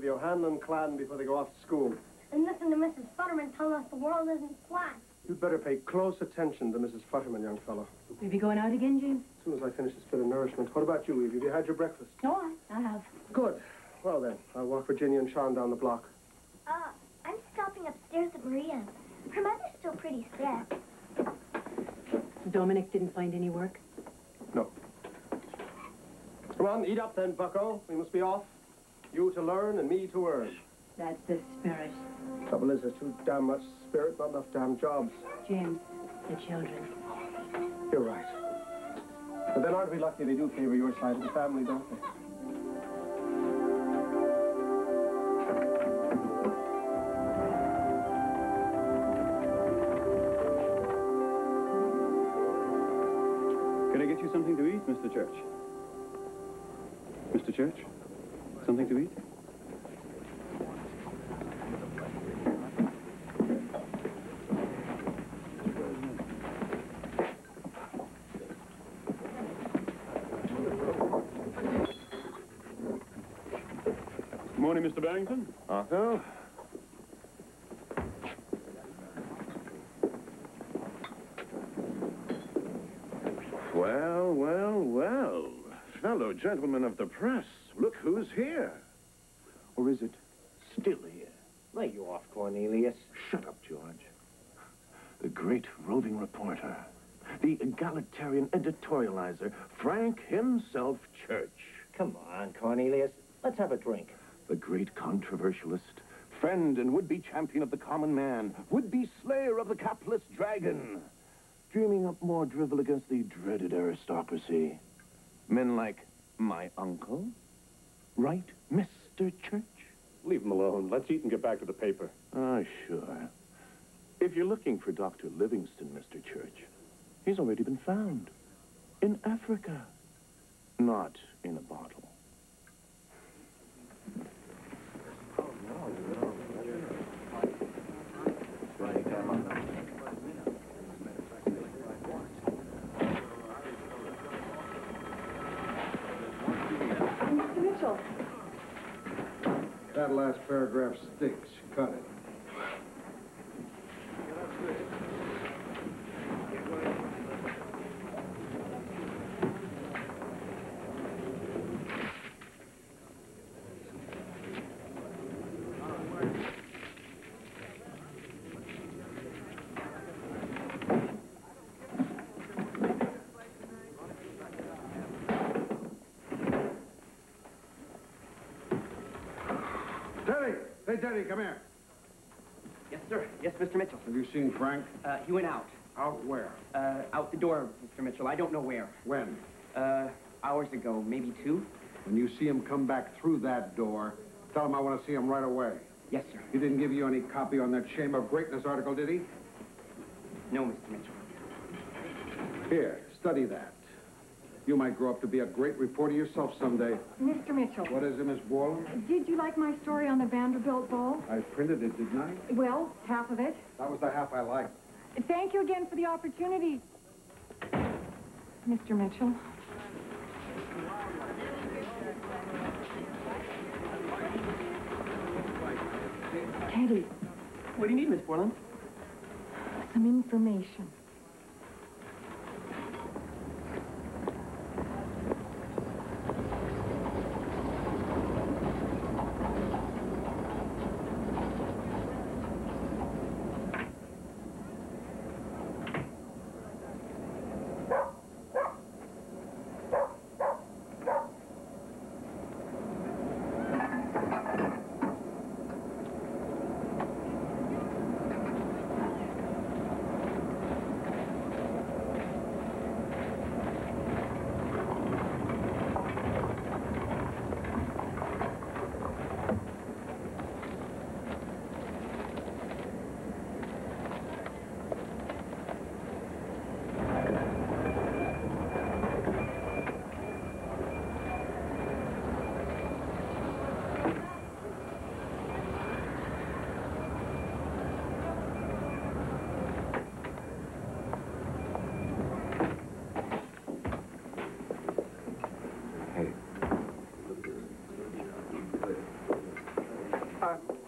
of your Hanlon clan before they go off to school. And listen to Mrs. Futterman telling us the world isn't flat. You'd better pay close attention to Mrs. Futterman, young fellow. Will you be going out again, James? As soon as I finish this bit of nourishment. What about you, Eve? Have you had your breakfast? No, I have. Good. Well, then, I'll walk Virginia and Sean down the block. I'm stopping upstairs at Maria's. Her mother's still pretty sick. Dominic didn't find any work? No. Come on, eat up then, bucko. We must be off. You to learn and me to earn. That's the spirit. Trouble is, there's too damn much spirit, not enough damn jobs. James, the children. You're right. But then aren't we lucky they do favor your side of the family, don't they? Can I get you something to eat, Mr. Church? Mr. Church? Something to eat? Morning, Mr. Barrington. Arthur? Well, well, well. Fellow gentlemen of the press, look who's here. Or is it still here? Lay you off, Cornelius. Shut up, George. The great roving reporter, the egalitarian editorializer, Frank himself Church. Come on, Cornelius. Let's have a drink. The great controversialist, friend and would-be champion of the common man, would-be slayer of the capitalist dragon, dreaming up more drivel against the dreaded aristocracy. Men like my uncle, right, Mr. Church? Leave him alone. Let's eat and get back to the paper. Ah, sure. If you're looking for Dr. Livingston, Mr. Church, he's already been found. In Africa. Not in a bottle. Mr. Mitchell. That last paragraph stinks. Cut it. Teddy! Hey, Teddy, come here. Yes, sir. Yes, Mr. Mitchell. Have you seen Frank? He went out. Out where? Out the door, Mr. Mitchell. I don't know where. When? Hours ago, maybe 2. When you see him come back through that door, tell him I want to see him right away. Yes, sir. He didn't give you any copy on that Shame of Greatness article, did he? No, Mr. Mitchell. Here, study that. You might grow up to be a great reporter yourself someday. Mr. Mitchell. What is it, Miss Borland? Did you like my story on the Vanderbilt Ball? I printed it, didn't I? Well, half of it. That was the half I liked. Thank you again for the opportunity. Mr. Mitchell. Teddy, What do you need, Miss Borland? some information.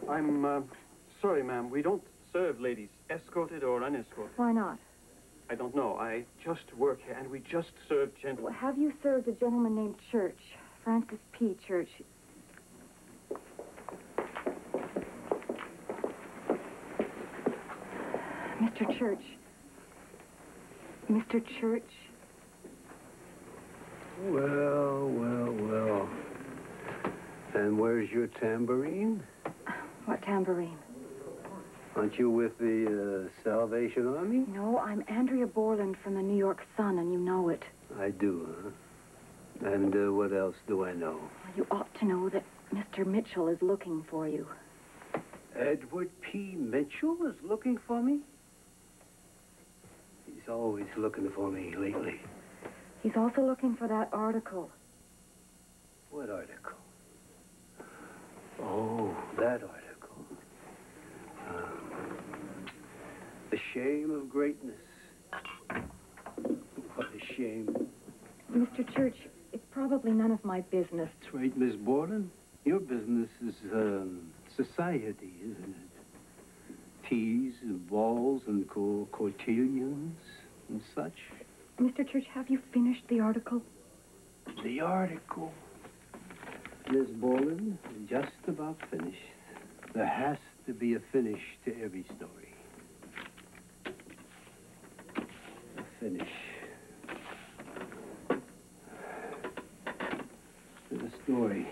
I'm sorry, ma'am. We don't serve ladies, escorted or unescorted. Why not? I don't know. I just work here, and we just serve gentlemen. Well, have you served a gentleman named Church? Francis P. Church. Mr. Church. Mr. Church. Well, well, well. And where's your tambourine? What tambourine? Aren't you with the Salvation Army? No, I'm Andrea Borland from the New York Sun, and you know it. I do, huh? And what else do I know? Well, you ought to know that Mr. Mitchell is looking for you. Edward P. Mitchell is looking for me? He's always looking for me lately. He's also looking for that article. What article? Oh, that article. The shame of greatness. What a shame. Mr. Church, it's probably none of my business. That's right, Miss Borden. Your business is society, isn't it? Teas and balls and cotillions and such. Mr. Church, have you finished the article? The article. Miss Borden, just about finished. There has to be a finish to every story. A finish. To the story.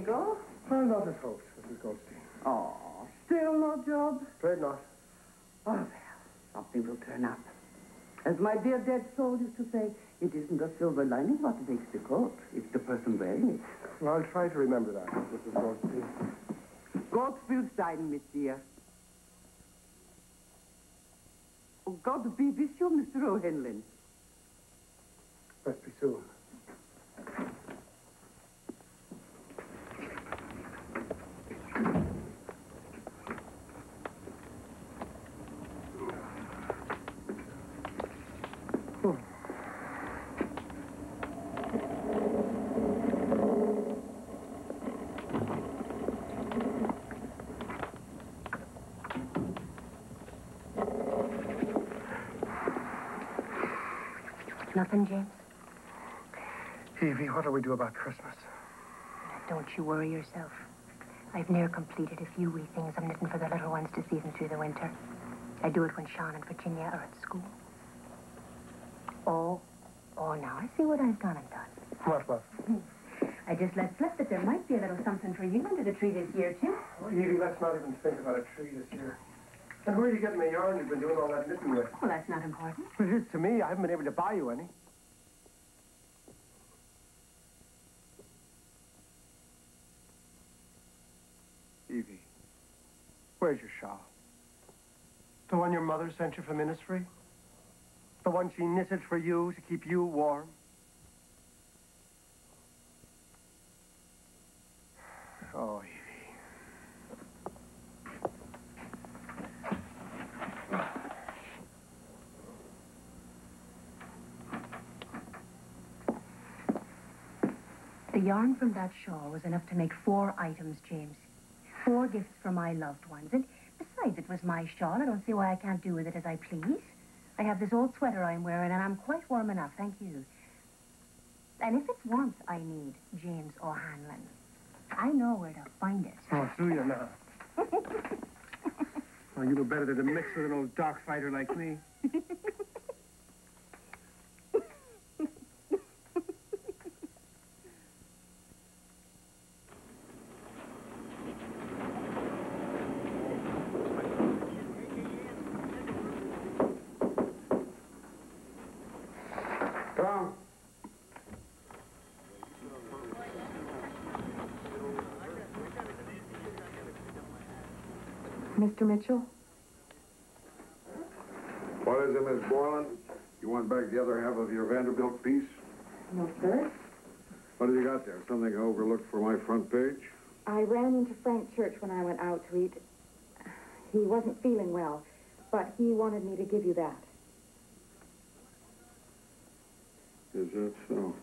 Go? I'm not as hoped, Mrs. Goldstein. Oh, still no job? Afraid not. Oh, well, something will turn up. As my dear dead soul used to say, it isn't a silver lining what makes the coat. It's the person wearing it. Well, I'll try to remember that, Mrs. Goldstein. God will sign, Miss dear. Oh, God be with you, Mr. O'Henlin. Must be soon. Nothing, James? Evie, what do we do about Christmas? Don't you worry yourself. I've near completed a few wee things I'm knitting for the little ones to see them through the winter. I do it when Sean and Virginia are at school. Oh, now I see what I've gone and done. What? I just let slip that there might be a little something for you under the tree this year, too. Oh, Evie, let's not even think about a tree this year. And where are you getting the yarn you've been doing all that knitting with? Well, that's not important. Well, it is to me. I haven't been able to buy you any. Evie, where's your shawl? The one your mother sent you from Innisfree? The one she knitted for you to keep you warm? Oh, Evie. The yarn from that shawl was enough to make 4 items, James. 4 gifts for my loved ones. And besides, it was my shawl. I don't see why I can't do with it as I please. I have this old sweater I'm wearing, and I'm quite warm enough, thank you. And if it's warmth I need, James O'Hanlon, I know where to find it. Oh, do you now? Oh, you know better than to mix with an old dock fighter like me. Mr. Mitchell? What is it, Miss Borland? You want back the other half of your Vanderbilt piece? No, sir. What have you got there? Something I overlooked for my front page? I ran into Frank Church when I went out to eat. He wasn't feeling well, but he wanted me to give you that. Is that so?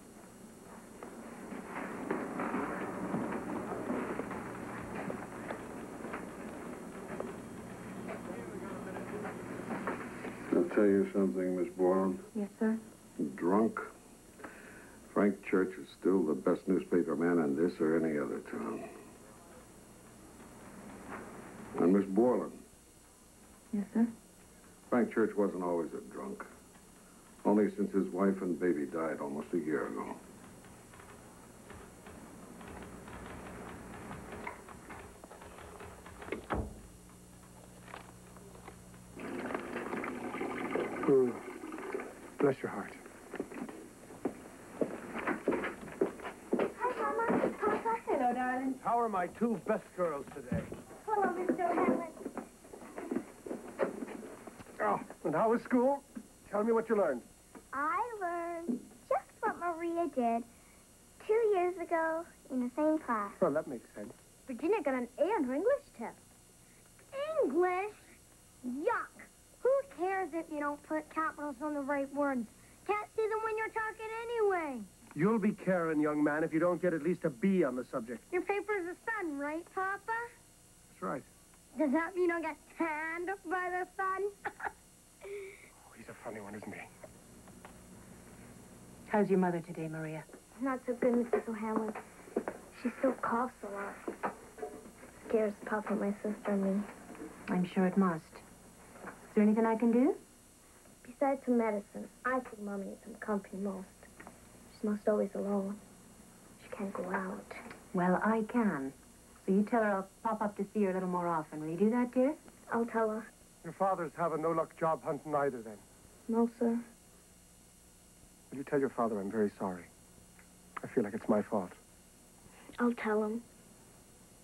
I'll tell you something, Miss Borland. Yes, sir? Drunk. Frank Church is still the best newspaper man in this or any other town. And Miss Borland. Yes, sir? Frank Church wasn't always a drunk. Only since his wife and baby died almost a year ago. Bless your heart. Hi, Mama. Papa. Hello, darling. How are my two best girls today? Hello, Mr. O'Hanlon. Oh, and how was school? Tell me what you learned. I learned just what Maria did 2 years ago in the same class. Well, that makes sense. Virginia got an A on her English test. English? Yuck. Who cares if you don't put capitals on the right words? Can't see them when you're talking anyway. You'll be caring, young man, if you don't get at least a B on the subject. Your paper's the sun, right, Papa? That's right. Does that mean I'll get tanned by the sun? Oh, he's a funny one, isn't he? How's your mother today, Maria? Not so good, Mrs. O'Hanlon. She still coughs a lot. Scares Papa, my sister, and me. I'm sure it must. Is there anything I can do? Besides some medicine, I think Mommy needs some company most. She's most always alone. She can't go out. Well, I can. So you tell her I'll pop up to see her a little more often. Will you do that, dear? I'll tell her. Your father's having no luck job hunting either, then. No, sir. Will you tell your father I'm very sorry? I feel like it's my fault. I'll tell him.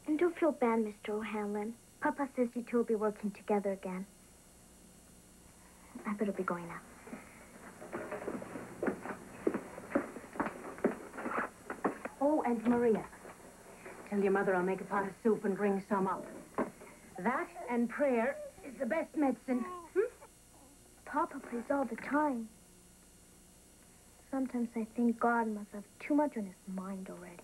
And don't feel bad, Mr. O'Hanlon. Papa says you two will be working together again. I better be going now. Oh, and Maria, tell your mother I'll make a pot of soup and bring some up. That and prayer is the best medicine. Papa prays all the time. Sometimes I think God must have too much on his mind already.